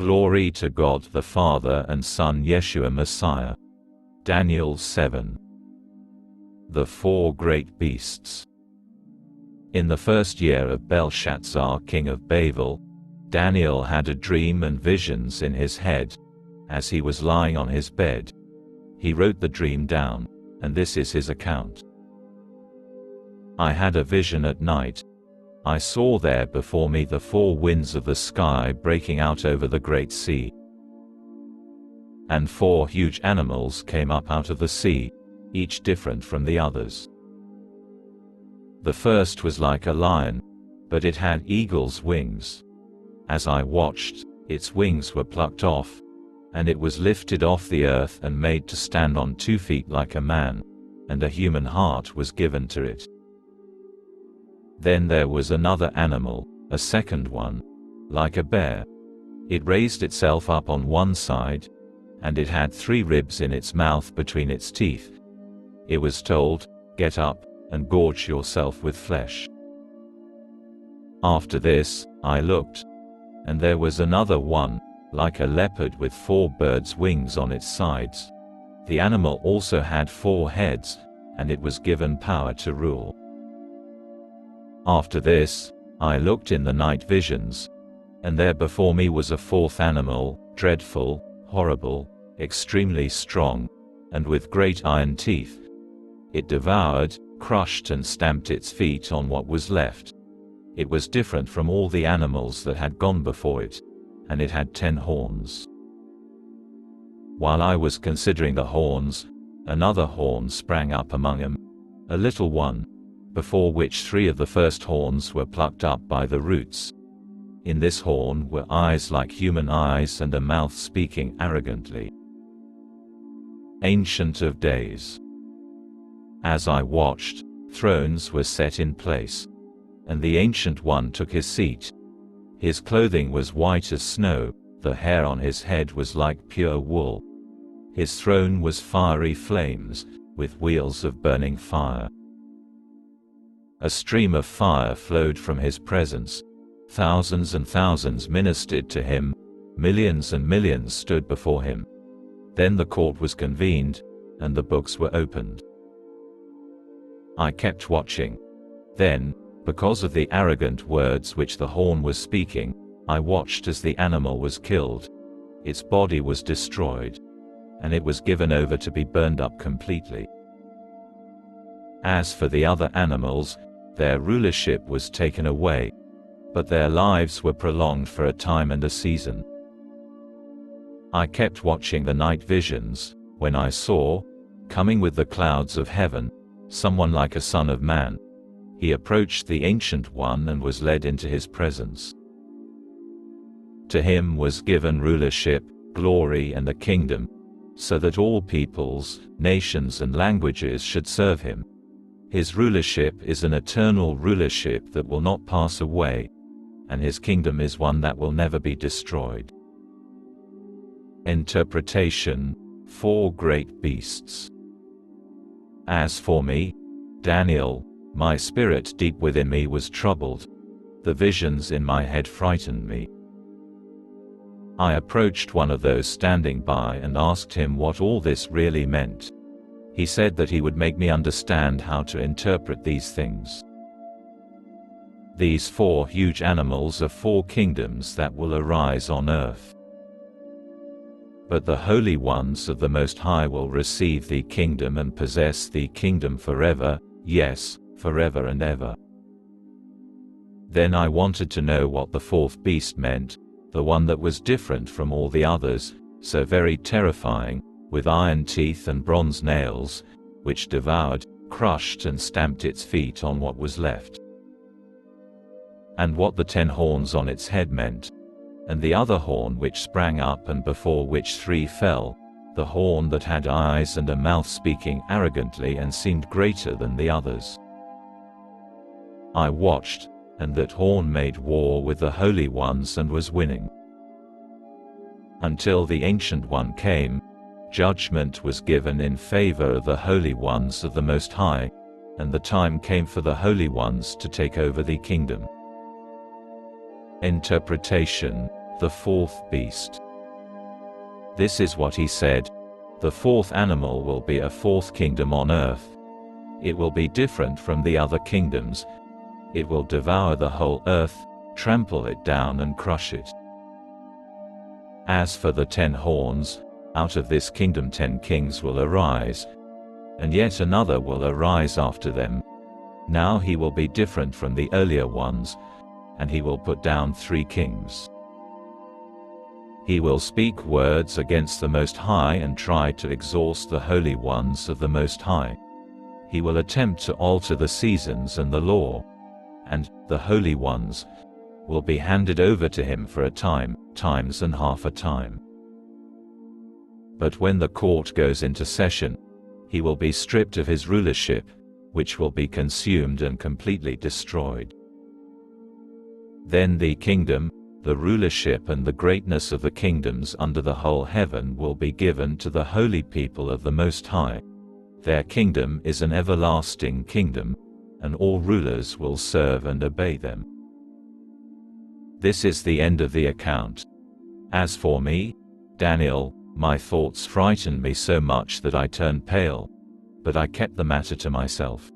Glory to God the Father and Son Yeshua Messiah. Daniel 7. The four great beasts. In the first year of Belshazzar king of Babel, Daniel had a dream and visions in his head. As he was lying on his bed, he wrote the dream down, and this is his account. I had a vision at night. I saw there before me the four winds of the sky breaking out over the great sea. And four huge animals came up out of the sea, each different from the others. The first was like a lion, but it had eagle's wings. As I watched, its wings were plucked off, and it was lifted off the earth and made to stand on 2 feet like a man, and a human heart was given to it. Then there was another animal, a second one, like a bear. It raised itself up on one side, and it had 3 ribs in its mouth between its teeth. It was told, "Get up, and gorge yourself with flesh." After this, I looked, and there was another one, like a leopard with 4 birds' wings on its sides. The animal also had 4 heads, and it was given power to rule. After this, I looked in the night visions, and there before me was a 4th animal, dreadful, horrible, extremely strong, and with great iron teeth. It devoured, crushed and stamped its feet on what was left. It was different from all the animals that had gone before it, and it had 10 horns. While I was considering the horns, another horn sprang up among them, a little one, before which 3 of the first horns were plucked up by the roots. In this horn were eyes like human eyes and a mouth speaking arrogantly. Ancient of Days. As I watched, thrones were set in place, and the Ancient One took his seat. His clothing was white as snow, the hair on his head was like pure wool. His throne was fiery flames, with wheels of burning fire. A stream of fire flowed from his presence. Thousands and thousands ministered to him, millions and millions stood before him. Then the court was convened, and the books were opened. I kept watching. Then, because of the arrogant words which the horn was speaking, I watched as the animal was killed. Its body was destroyed, and it was given over to be burned up completely. As for the other animals, their rulership was taken away, but their lives were prolonged for a time and a season. I kept watching the night visions, when I saw, coming with the clouds of heaven, someone like a son of man. He approached the Ancient One and was led into his presence. To him was given rulership, glory and a kingdom, so that all peoples, nations and languages should serve him. His rulership is an eternal rulership that will not pass away, and his kingdom is one that will never be destroyed. Interpretation: 4 great beasts. As for me, Daniel, my spirit deep within me was troubled. The visions in my head frightened me. I approached one of those standing by and asked him what all this really meant. He said that he would make me understand how to interpret these things. These 4 huge animals are 4 kingdoms that will arise on earth. But the holy ones of the Most High will receive the kingdom and possess the kingdom forever, yes, forever and ever. Then I wanted to know what the 4th beast meant, the one that was different from all the others, so very terrifying, with iron teeth and bronze nails, which devoured, crushed and stamped its feet on what was left. And what the 10 horns on its head meant, and the other horn which sprang up and before which 3 fell, the horn that had eyes and a mouth speaking arrogantly and seemed greater than the others. I watched, and that horn made war with the holy ones and was winning. Until the Ancient One came, judgment was given in favor of the holy ones of the Most High, and the time came for the holy ones to take over the kingdom. Interpretation: the fourth beast. This is what he said: "The fourth animal will be a fourth kingdom on earth. It will be different from the other kingdoms. It will devour the whole earth, trample it down and crush it. As for the 10 horns, out of this kingdom 10 kings will arise, and yet another will arise after them. Now he will be different from the earlier ones, and he will put down 3 kings. He will speak words against the Most High and try to exhaust the holy ones of the Most High. He will attempt to alter the seasons and the law, and the holy ones will be handed over to him for a time, times and half a time. But when the court goes into session, he will be stripped of his rulership, which will be consumed and completely destroyed. Then the kingdom, the rulership and the greatness of the kingdoms under the whole heaven will be given to the holy people of the Most High. Their kingdom is an everlasting kingdom, and all rulers will serve and obey them." This is the end of the account. As for me, Daniel, my thoughts frightened me so much that I turned pale, but I kept the matter to myself.